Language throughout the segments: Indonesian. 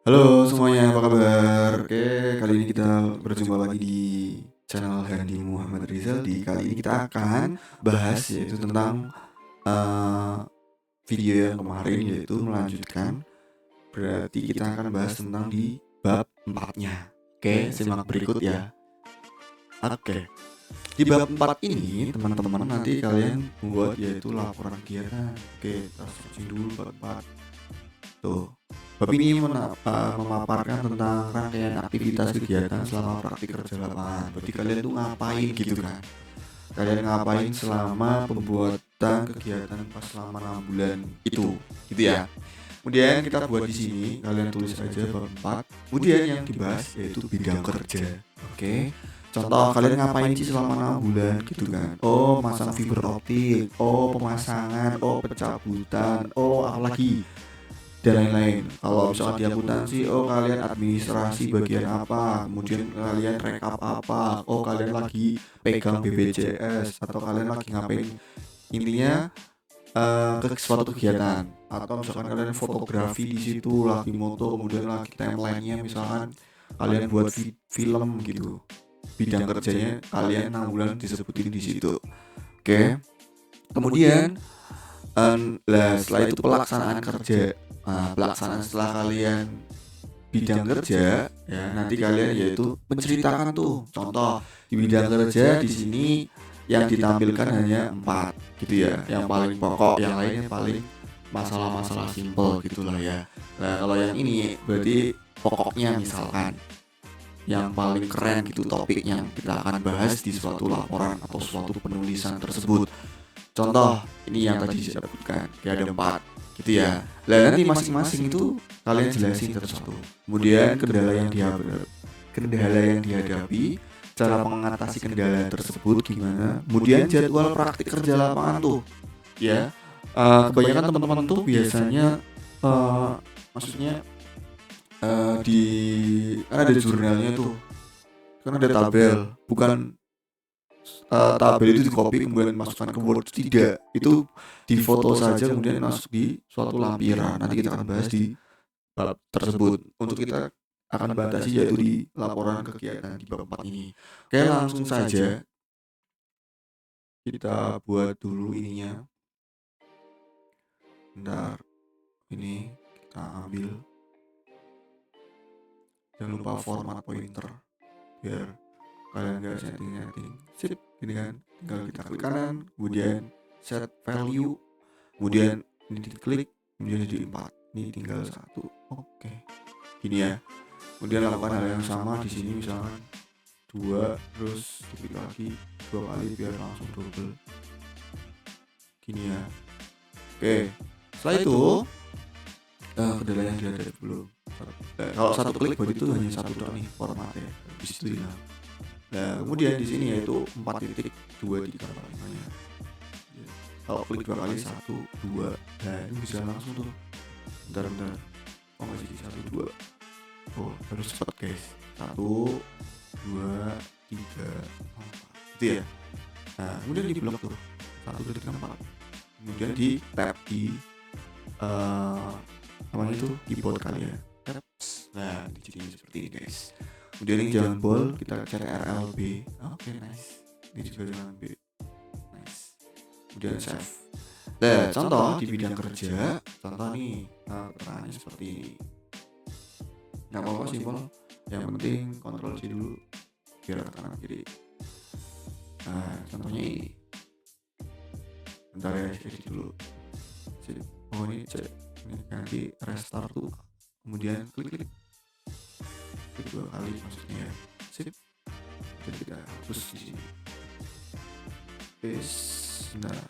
Halo semuanya, apa kabar? Oke, kali ini kita berjumpa lagi di channel Handi Muhammad Rizal. Di kali ini kita akan bahas yaitu tentang eh, video yang kemarin, yaitu melanjutkan. Berarti kita akan bahas tentang di bab 4-nya. Oke, simak berikut ya. Oke, di bab 4 ini teman-teman nanti kalian membuat yaitu laporan kegiatan. Oke, kita searching dulu bab 4. Tuh, bab ini memaparkan tentang rangkaian aktivitas kegiatan selama praktik kerja lapangan. Berarti kalian tuh ngapain gitu kan? Kalian ngapain selama pembuatan kegiatan pas selama 6 bulan itu, gitu ya. Kemudian kita buat di sini, kalian tulis aja bab 4. Kemudian yang dibahas yaitu bidang kerja. Oke. Contoh kalian ngapain sih selama 6 bulan gitu kan? Oh, masang fiber optik, oh pemasangan, oh pencabutan, oh apalagi dan lain-lain. Kalau misalkan di akuntansi, oh kalian administrasi bagian apa, kemudian kalian rekap apa, oh kalian lagi pegang BPJS atau kalian lagi ngapain. Intinya ke suatu kegiatan, atau misalkan kalian fotografi di situ lagi moto, kemudian lagi timelinenya misalkan kalian buat film gitu. Bidang kerjanya kalian 6 bulan disebutin di situ. Oke. Kemudian setelah itu pelaksanaan kerja. Nah, pelaksanaan setelah kalian bidang kerja ya, nanti kalian yaitu menceritakan tuh contoh di bidang kerja di sini yang ditampilkan hanya 4 gitu ya, yang paling pokok, yang lainnya paling masalah-masalah simpel gitulah ya. Nah, kalau yang ini berarti pokoknya misalkan yang paling keren gitu topik yang kita akan bahas di suatu laporan atau suatu penulisan tersebut. Contoh ini yang tadi saya sebutkan, kayak ada 4 gitu ya. Lah nanti masing-masing itu kalian jelasin satu-satu. Kemudian kendala yang dihadapi, cara mengatasi kendala tersebut gimana. Kemudian jadwal praktik kerja lapangan tuh, ya. Kebanyakan teman-teman tuh biasanya maksudnya di kan ada jurnalnya tuh, kan ada tabel, bukan tabel itu di copy kemudian masukkan ke Word, tidak, itu di foto saja kemudian masuk di suatu lampiran. Nanti kita akan bahas di bab tersebut. Untuk kita akan batasi yaitu di laporan kegiatan di bab 4 ini. Oke, langsung saja kita buat dulu ininya. Bentar, ini kita ambil, jangan lupa format pointer biar kalian gak setting-setting. Sip, ini kan tinggal kita klik kanan, kemudian set value, kemudian ini diklik, kemudian jadi 4, ini tinggal 1. Oke, gini ya. Kemudian lakukan hal yang sama di sini, misalkan 2, terus diklik lagi 2 kali biar langsung double, gini ya. Oke, setelah itu kendala yang dihadapi belum. Kalau satu klik buat itu hanya satu doang nih formatnya, habis itu hilang. Nah, kemudian di sini yaitu 4 titik 2 3 4 5 nya. Kalau klik 2 kali 1 2, nah ini bisa langsung tuh. Bentar. Oh masih 1 2. Oh harus cepat guys. 1 2 3 4. Itu ya. Nah kemudian di blok tuh 1 2 3 4. Kemudian di tab di namanya itu keyboard kalian. Nah di sini seperti ini guys. Kemudian ini jangan bol, kita cari RLB. Oke, nice. Ini juga jangan B. Nice. Kemudian save. Nah, contoh di bidang kerja, contoh nih, keterangannya seperti ini. Nggak apa-apa simpel, yang penting Ctrl C dulu biar kanan kiri. Nah, contohnya ini. Bentar ya, edit dulu. Oh ini cek, ini nanti restart tuh. Kemudian klik. 2 kali maksudnya ya. Sip. Jadi kita hapus di sini. Bentar.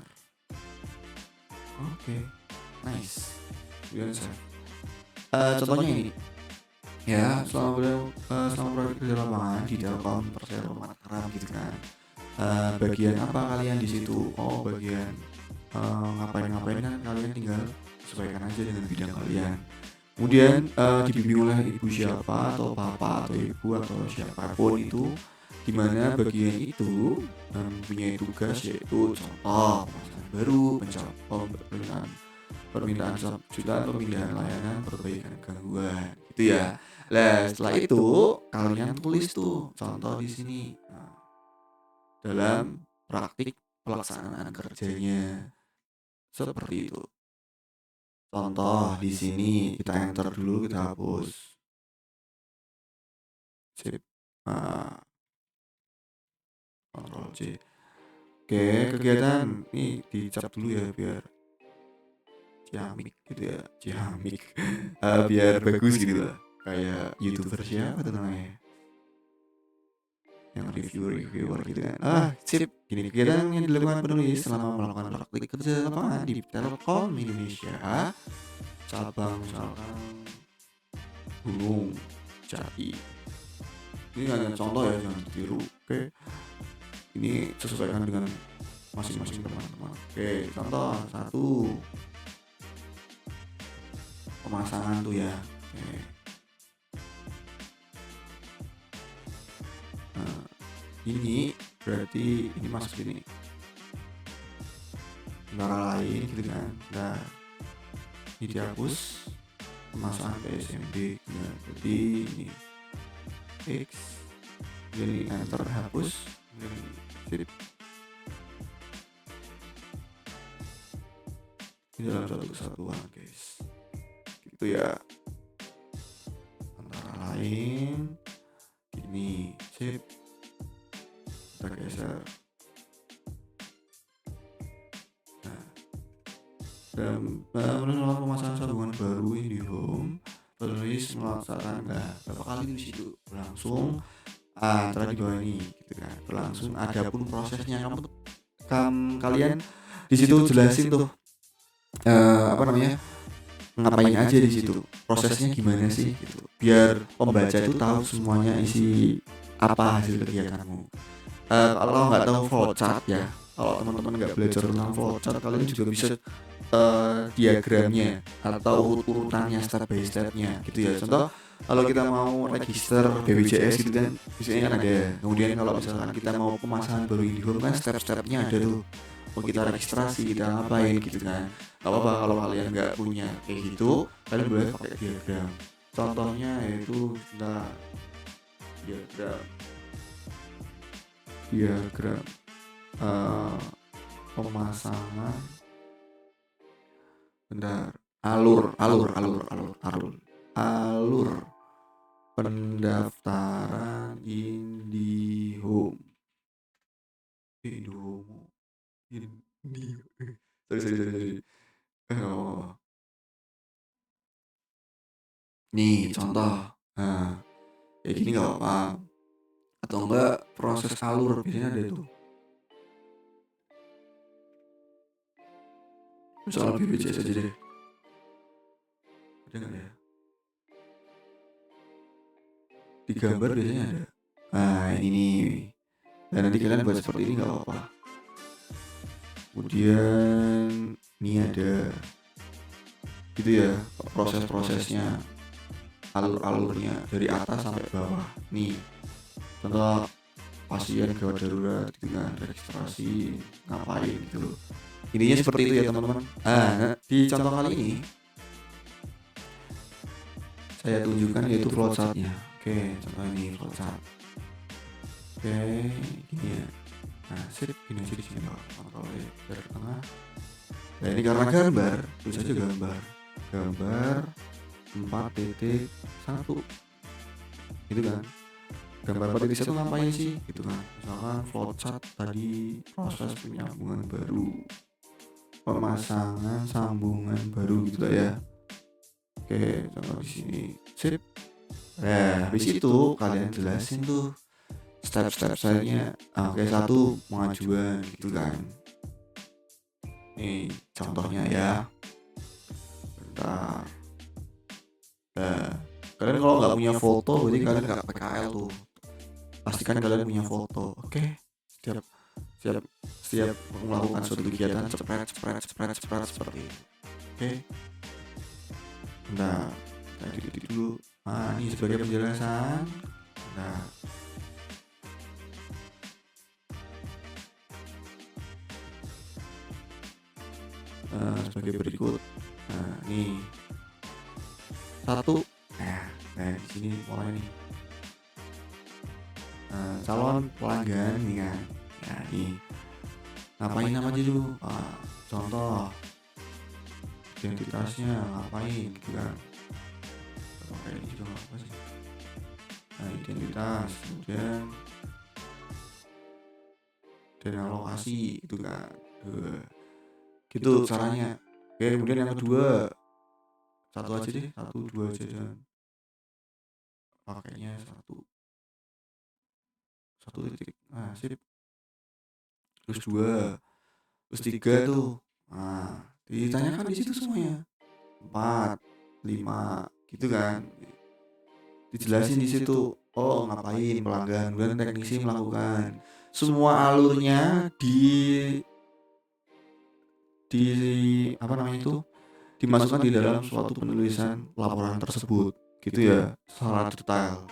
Oke. Nice. Kemudian saya contohnya ini. Ya, selama proyek kerja lapangan di Telkom Persero Mataram gitu kan. Bagian apa kalian di situ? Oh, bagian ngapain kan kalian tinggal sesuaikan aja dengan bidang kalian. Kemudian dibimbing oleh ibu siapa atau bapak atau ibu atau siapapun itu, dimana bagian itu mempunyai tugas yaitu contoh pemasangan baru, permintaan subjudan, pemindahan layanan, perbaikan gangguan gitu ya. Lah setelah itu kalian tulis tuh contoh di sini. Nah, dalam praktik pelaksanaan kerjanya seperti itu. Contoh di sini kita enter dulu, kita hapus. Sip. Nah, Ctrl C. Oke, kegiatan ini dicap dulu ya biar ciamik gitu ya, ciamik. Biar bagus gitu lah. Kayak YouTuber siapa tuh namanya? Yang reviewer gitu kan. Sip. Gini kegiatan yang dilakukan penulis selama melakukan praktik kerja lapangan di Telkom Indonesia, cabang misalkan Gunung Jati. Ini hanya contoh ya, jangan ditiru. Oke. Ini sesuaikan dengan masing-masing teman-teman. Oke, contoh satu pemasangan tuh ya. Oke. Nah, ini berarti ini masuk sini. Negara lain gitu kan. Nah, ini dihapus pemasangan PSMB. Nah, jadi ini X, jadi enter hapus, sip. Ini dalam satu kesatuan guys, gitu ya. Antara lain ini sip, kita geser. Nah, dan melakukan pemasangan sambungan baru ini di home, penulis melaksanakan berapa kali di situ langsung antara di bawah ini gitu kan, berlangsung. Adapun prosesnya kalian di situ jelasin tuh ngapain aja di situ, prosesnya gimana sih gitu, biar pembaca itu tahu semuanya isi apa hasil kegiatanmu. Kalau nggak tahu flowchart ya, kalau teman-teman nggak belajar tentang flowchart, kalian juga bisa diagramnya atau urutannya step by stepnya gitu ya. Contoh kalau kita mau register BPJS gitu kan, biasanya kan ada. Kemudian kalau misalkan kita mau pemasangan baru IndiHome kan step-stepnya ada tuh. Mau kita registrasi, kita ngapain gitu kan. Gak apa-apa kalau kalian nggak punya kayak gitu, kalian boleh pakai diagram. Contohnya yaitu diagram pemasangan, bentar, alur pendaftaran IndiHome. Sorry. Nih contoh, nah kayak gini nggak apa-apa. Atau enggak proses alur, biasanya ada tuh. Misalnya BPJS aja deh. Ada nggak ya? Di gambar biasanya ada. Nah ini. Dan nanti kalian buat seperti ini nggak apa-apa. Kemudian ini ada gitu ya, proses-prosesnya, alur-alurnya dari atas sampai bawah. Nih contoh pasien gawat darurat gitu kan, registrasi ngapain gitu loh. Intinya seperti itu ya teman-teman. Di contoh kali ini saya tunjukkan yaitu flowchartnya. Oke, contoh ini flowchart. Oke, gini ya. Nah, sip, gini aja di sini kalau dari tengah. Nah, ini karena gambar, tulis aja gambar 4.1 gitu kan. Gambar 4.1 ngapain sih gitu kan. Misalkan flowchart tadi, proses penyambungan baru, pemasangan sambungan baru gitu lah ya. Oke, contoh di sini sip. Nah, habis itu kalian jelasin tuh step-step saya. Oke, satu pengajuan gitu kan. Nih contohnya ya. Bentar. Nah, kalian kalau nggak punya foto berarti kalian nggak PKL tuh. Pastikan kalian punya foto. Oke. Setiap melakukan suatu kegiatan cepret seperti itu. Oke. Nah, kita dulu. Ini sebagai penjelasan. Nah, sebagai berikut. Nah, nih satu. Kayak di sini mulai nih. Calon pelanggan nih kan. Ya nih. Ngapain nama aja dulu? Contoh identitasnya ngapain gitu kan. Pakai ini juga nggak apa sih. Nah, identitas, kemudian dana alokasi gitu kan. Gitu caranya. Oke, kemudian yang kedua, satu aja deh, satu dua aja dan pakainya satu titik. Nah, sip. Terus dua, terus tiga tuh. Nah, ditanyakan di situ semuanya. 4, 5 gitu kan. Dijelasin di situ. Oh, ngapain pelanggan, kemudian teknisi melakukan. Semua alurnya di apa namanya itu dimasukkan di dalam suatu penulisan laporan tersebut gitu ya, secara detail.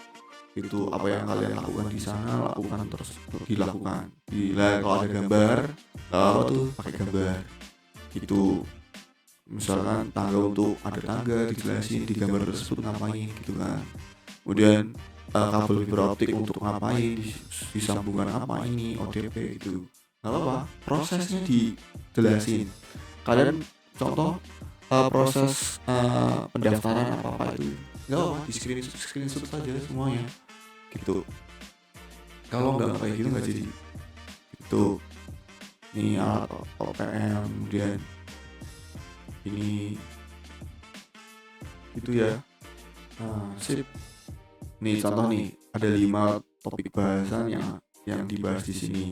Itu apa yang kalian lakukan di sana, lakukan terus dilakukan. Bila kalau ada gambar, apa tuh pakai gambar. Itu misalkan tangga, untuk ada tangga dijelasin di gambar tersebut ngapain gitu kan. Kemudian kabel fiber optik untuk ngapain, disambungkan apa ini, ODP itu. Nggak apa-apa, prosesnya dijelasin. Kalian contoh proses pendaftaran apa itu, nggak apa, di screenshot saja semuanya gitu. Kalau nggak kayak gitu nggak jadi. Itu nih alat OPM, kemudian ini gitu ya. Sip. Nih contoh nih, ada 5 topik bahasan yang dibahas di sini.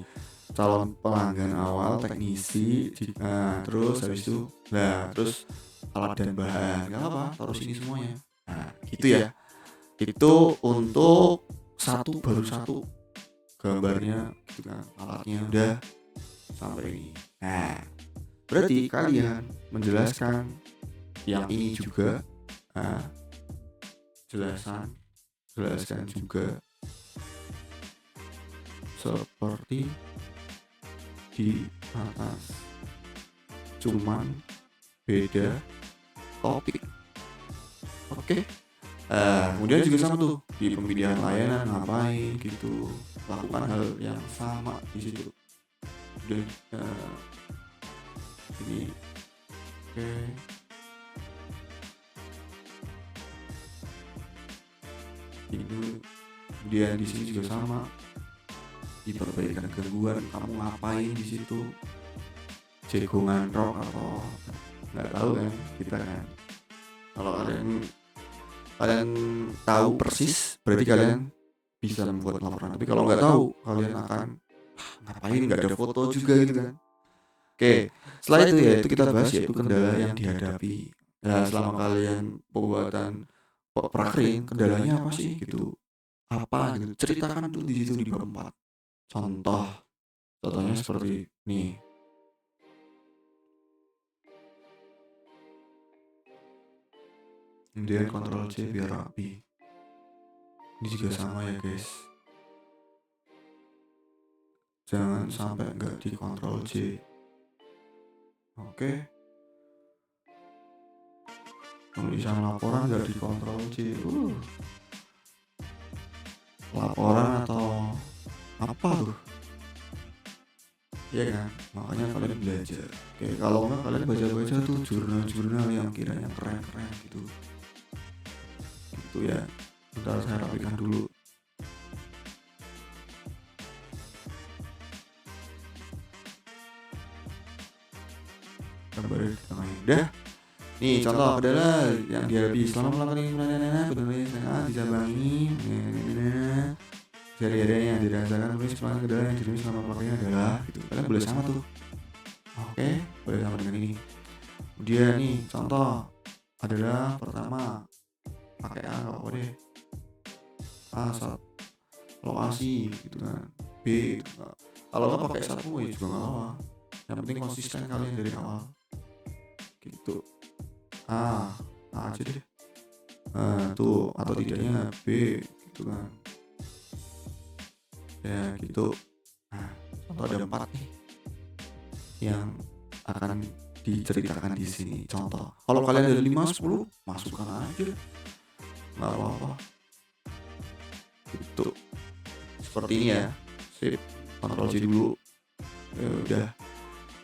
Calon pelanggan awal, teknisi, terus habis itu, terus alat dan bahan. Gak apa, taruh sini semuanya. Nah, gitu ya. Itu untuk baru satu gambarnya gitu kan, alatnya udah sampai ini. Nah, berarti kalian menjelaskan yang ini juga. Jelaskan juga seperti di atas, cuman beda topik. Oke. Kemudian juga sama tuh di pemilihan layanan ngapain gitu, lakukan hal yang sama di situ. Dan ini oke. Ini kemudian di sini juga sama, diperbaikan gangguan, kamu ngapain di situ, jagongan rock atau nggak tahu kan kita kan. Kalau kalian tahu persis, berarti kalian bisa membuat laporan. Tapi kalau nggak tahu, kalian akan ngapain, nggak ada foto juga gitu kan. Oke, setelah itu ya itu kita bahas yaitu kendala yang dihadapi. Nah, selama kalian pembuatan prakerja, kendalanya apa sih gitu, apa gitu, ceritakan dulu di situ di bab 4. Contohnya seperti nih. Kemudian Ctrl C biar rapi. Ini juga sama ya guys, jangan sampai nggak di Ctrl C. Oke. Tulisan laporan nggak di Ctrl C. Laporan atau apa tuh? Iya kan? Makanya kalian belajar. Oke, kalau nggak kalian baca-baca tuh jurnal-jurnal yang kiranya keren-keren gitu. Gitu ya. Bentar saya rapikan dulu. Gambar di tengahnya. Udah. Nih contoh adalah yang dihadapi selama melakukan penulisan dicabangi. Jari-jarinya yang dirasakan menulis pelanggan kendala yang ditemui selama pakainya adalah gitu. Kalian boleh sama tuh. Oke, boleh sama dengan ini. Kemudian nih contoh adalah pertama pakai A nggak apa deh. A saat lokasi gitu kan. B gitu. Kalau nggak pakai satu ya juga nggak apa. Yang penting konsisten kalian dari awal. Gitu. A aja deh. Tuh atau tidaknya B gitu kan. Ya gitu. Nah, contoh ada 4 nih yang akan diceritakan di sini. Contoh, kalau kalian ada 5, 10, masukkan aja. nggak apa-apa. Itu seperti ini ya. Sip, Ctrl C dulu. Ya udah.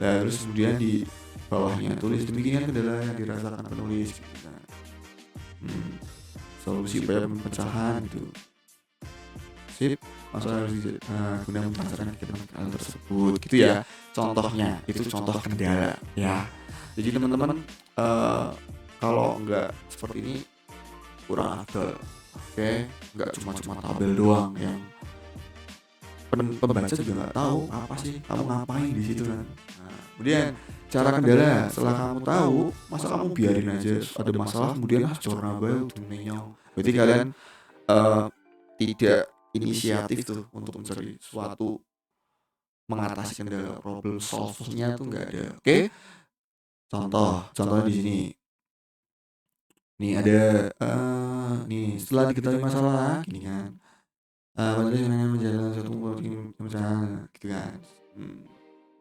Nah, terus kemudian di bawahnya tulis demikian kendala yang dirasakan penulis gitu kan. Solusi upaya pemecahan itu. Sip, masalah guna menyelesaikan kendala tersebut gitu ya. Contohnya itu contoh kendala ya. Jadi teman-teman kalau nggak seperti ini kurang ada. Oke, nggak cuma tabel doang yang pembaca juga nggak tahu apa sih kamu ngapain di situ kan. Nah, kemudian cara kendala setelah kamu tahu, masa kamu biarin aja ada masalah kemudian corna bae menyong. Berarti kalian tidak inisiatif tuh untuk mencari suatu mengatasi kendala, problem solve-nya tuh nggak ada. Oke? Contohnya di sini. Nih ada nih setelah diketahui masalah gini kan. Majelis menjalankan suatu pemecahan gitu kan.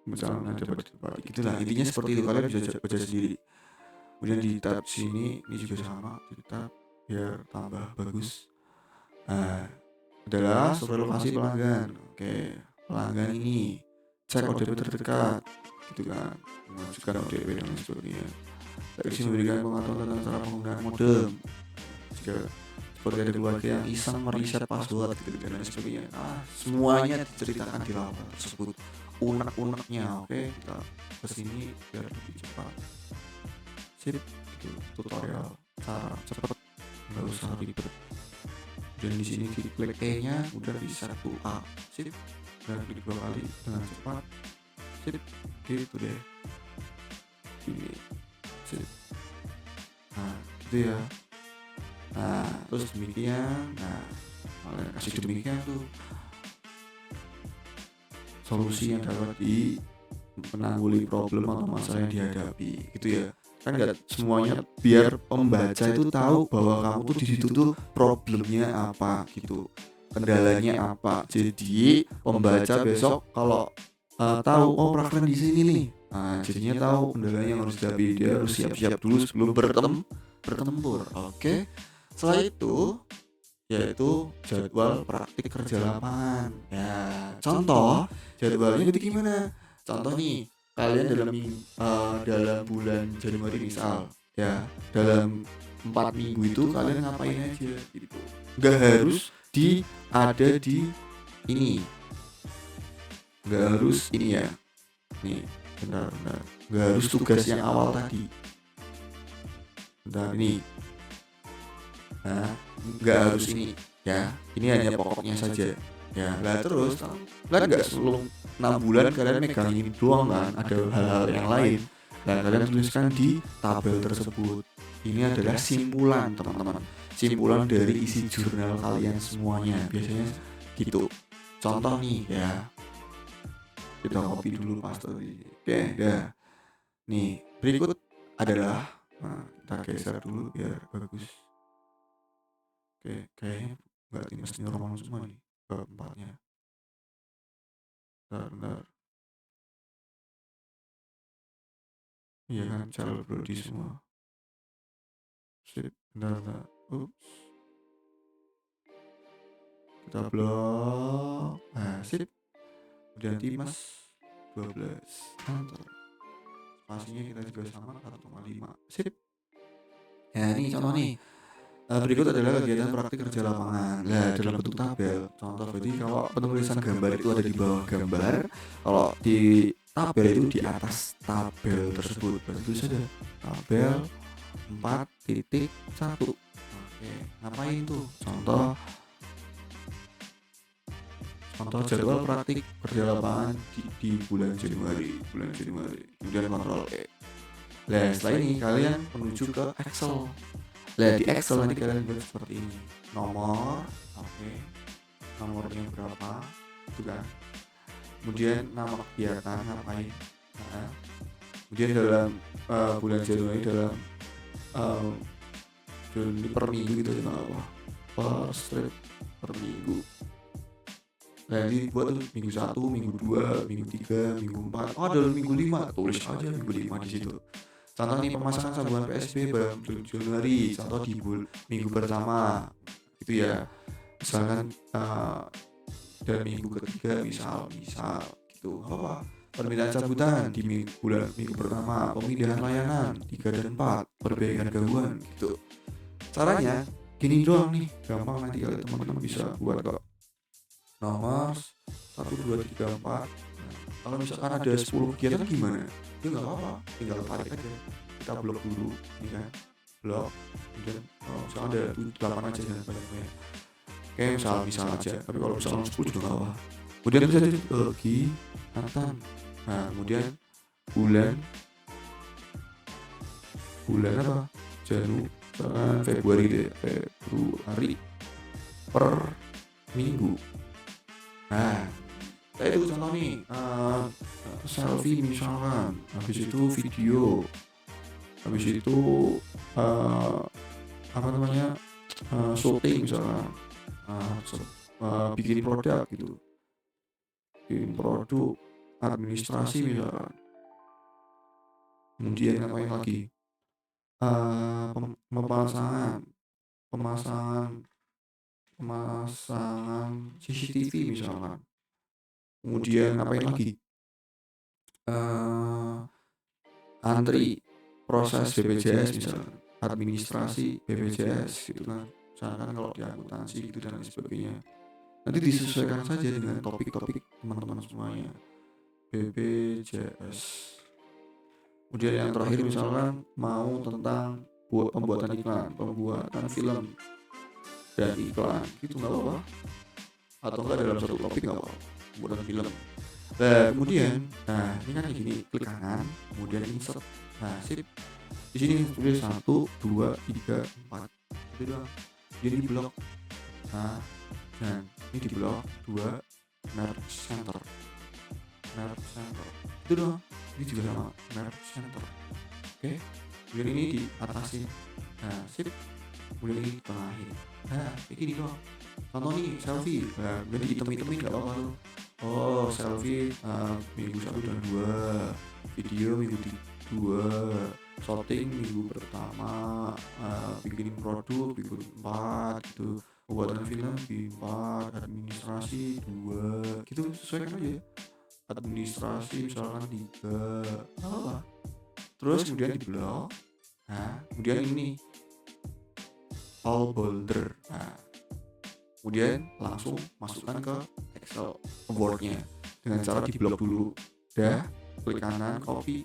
Misalnya ada debat gitulah, intinya seperti itu. Kalian bisa baca sendiri. Kemudian di tab sini ini juga sama, di tab biar tambah bagus. Adalah survei lokasi pelanggan. Oke, pelanggan ini cek ODP terdekat gitu kan, mengajukan ODP dan lain sebagainya. Teknisi memberikan pengetahuan tentang cara penggunaan modem. Jika seperti ada keluarga yang iseng meriset password gitu dan lain sebagainya. Semuanya diceritakan di laporan tersebut. Unek-uneknya, oke, kita kesini biar lebih cepat. Sip, itu tutorial cara cepat, nggak usah ribet. Dan di sini klik E-nya udah di 1A. Sip, dan klik 2 kali dengan cepat. Sip, gitu deh. Ini, sip. Nah, gitu ya. Nah, terus demikian. Nah, kalian kasih demikian tuh solusi yang dapat di menanggulangi problem atau masalah yang dihadapi gitu ya. Kan nggak semuanya, biar pembaca itu tahu bahwa kamu tuh di situ tuh problemnya apa gitu, kendalanya apa. Jadi pembaca besok kalau tahu oh praktek di sini nih, jadinya tahu kendalanya yang harus dihadapi. Dia harus siap-siap dulu sebelum bertempur. Oke. Setelah itu yaitu jadwal praktik kerja lapangan. Ya, contoh jadwalnya itu gimana? Contoh nih, kalian dalam bulan Januari misal, ya, dalam 4 minggu itu kalian ngapain aja gitu. Nggak harus ada di ini. Nggak harus ini ya. Nih, bentar. Nggak harus tugas yang awal tadi. Bentar ini. Nah, nggak harus ini ya. Ini hanya pokoknya saja. Ya, lah terus kan nggak sebelum 6 bulan kalian megang ini doang kan, ada hal-hal yang lain. Nah, kalian tuliskan di tabel tersebut. Ini adalah simpulan teman-teman, simpulan dari isi jurnal kalian semuanya. Biasanya gitu. Contoh nih ya, kita copy dulu paste. Oke, ya. Nih, berikut adalah, kita geser dulu biar bagus. Oke, kayaknya berarti mesti normal semua nih keempatnya. Bentar. Iya kan, cara prodi semua. Sip, bentar. Ups. Kita blok. Nah, sip. Kemudian Timas 12. Mantap. Spasinya kita juga sama 1,5. Sip. Ya, ini contoh nih. Berikut adalah kegiatan praktik kerja lapangan. Nah, dalam bentuk tabel. Contoh berarti kalau penulisan gambar itu ada di bawah gambar, kalau di tabel itu di atas tabel tersebut. Berarti tulis aja tabel 4.1. Oke, ngapain tuh? Contoh jadwal praktik kerja lapangan di bulan Januari. Kemudian kontrol E. Nah, setelah ini kalian menuju ke Excel. Nah, di Excel nanti kalian buat seperti ini. Nomor, oke. Nomornya berapa? Itu kan. Kemudian nama kegiatan ngapain? Nah, kemudian dalam bulan Januari dalam per minggu gitu ya, apa? Per strip per minggu. Nah, ini buat tuh minggu 1, minggu 2, minggu 3, minggu 4. Oh, dalam minggu 5 tulis aja minggu 5 di situ. Contoh nih pemasangan sambungan PSB pada Januari, contoh di minggu pertama gitu ya. Misalkan dan minggu ketiga misal gitu apa permintaan sambutan di minggu pertama, pemindahan layanan 3 dan 4, perbaikan gangguan gitu. Caranya gini doang nih, gampang, nanti kalian teman-teman bisa buat kok. Nomor 1, 2, 3, 4. Nah, kalau misalkan ada 10 kegiatan gimana? Ya nggak apa-apa, tinggal tarik aja. Kita blok dulu, nih kan, blok. Kemudian misalkan ada 8 aja dan banyak-banyak. Oke, misal aja. Tapi kalau misalkan 10 juga nggak apa. Kemudian bisa jadi kegiatan. Nah, kemudian bulan apa? Februari deh, Februari per minggu. Nah, kayak itu contoh nih, selfie misalkan, habis itu video, habis itu apa namanya, syuting misalkan, bikin produk gitu, bikin produk, administrasi misalkan. Kemudian ngapain lagi? Pemasangan CCTV misalkan. Kemudian ngapain lagi? Antri proses BPJS misalkan, administrasi BPJS gitu kan. Misalkan kalau di akuntansi gitu dan lain sebagainya. Nanti disesuaikan saja dengan topik-topik teman-teman semuanya. BPJS. Kemudian yang terakhir misalkan mau tentang pembuatan iklan, pembuatan film dan iklan, gitu nggak apa-apa. Atau enggak dalam satu topik nggak apa-apa, pembuatan film. Nah, kemudian, ini kan gini, klik kanan, kemudian insert. Nah, sip. Di sini tulis 1, 2, 3, 4. Itu doang. Jadi di blok. Nah, dan ini di blok 2, merge center. Itu doang. Ini juga sama, merge center. Oke. Kemudian ini di atasin. Nah, sip. Kemudian ini di tengahin. Nah, kayak gini doang. Contoh nih, selfie. Nah, kemudian dihitung-hitungin nggak apa-apa tuh. Oh, selfie minggu 1 dan 2, video minggu 2, shooting minggu pertama, bikin produk minggu 4 gitu, pembuatan film di 4, administrasi 2 gitu, sesuaikan aja. Administrasi misalkan 3, apa. Terus kemudian di blok. Nah, kemudian ini all folder. Nah, kemudian langsung masukkan ke Excel Word-nya dengan cara di blok dulu. Dah, klik kanan, copy.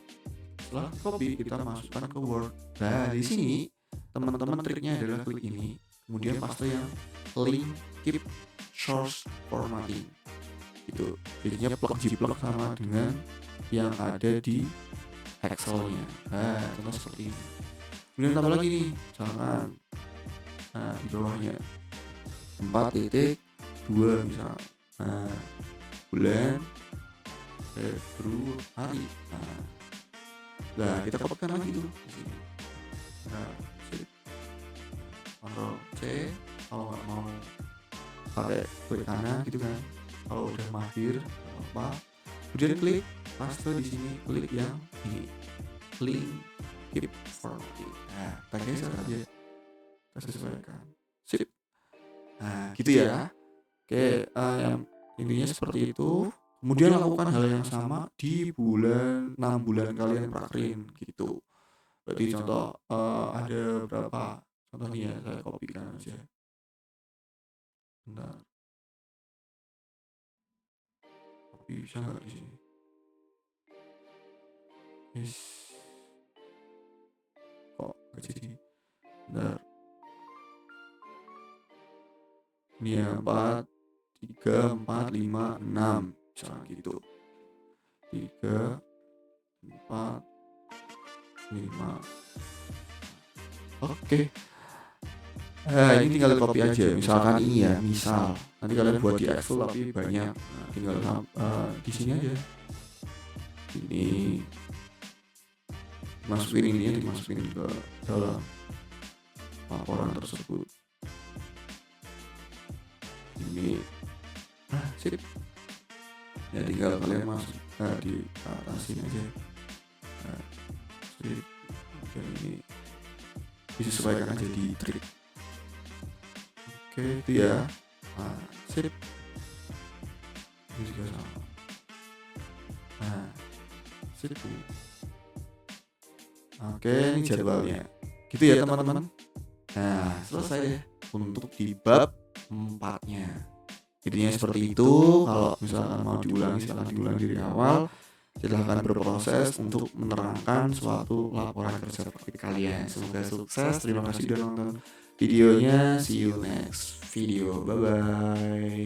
Setelah copy, kita masukkan ke Word. Nah, di sini teman-teman triknya adalah klik ini, kemudian paste yang link keep source formatting. Gitu. Jadinya plug sama dengan yang ada di Excel-nya. Nah, contoh seperti ini. Kemudian tambah lagi nih, misalkan di bawahnya 4.2 misal. Nah, bulan Februari. Nah, kita kopikan lagi tuh di sini. Nah, Ctrl C kalau nggak mau pakai klik kanan gitu kan. Kalau udah mahir apa? Kemudian klik paste di sini, klik yang ini, link keep formatting. Nah, kita geser aja, kita sesuaikan. Sip. Nah, gitu ya. Oke, yang intinya seperti itu. Kemudian lakukan hal yang sama di 6 bulan kalian prakrin gitu. Berarti contoh ada berapa? Contoh nih ya, saya kopikan aja. Bentar. Kopi bisa nggak di sini? Yes. Kok nggak jadi? Bentar. Ini ya 4, 3, 4, 5, 6 misalnya gitu. 3, 4, 5. Oke. Ini tinggal copy aja. Misalkan ini ya, misal. Nanti kalian buat di Excel tapi banyak. Nah, tinggal di sini aja. Ini masukin ini ya, dimasukin ke dalam laporan tersebut. Ini. Sip. Ya tinggal kalian masuk di atasin aja. Sip. Dan ini disesuaikan aja di trik. Oke, itu ya. Nah, sip. Ini juga sama. Nah, sip. Oke, ini jadwalnya. Gitu ya teman-teman. Nah, selesai ya untuk di bab 4-nya. Intinya seperti itu. Kalau misalkan mau diulangi, silahkan diulangi dari awal. Silahkan berproses untuk menerangkan suatu laporan kerja praktik kalian. Semoga sukses. Terima kasih sudah nonton videonya. See you next video. Bye bye.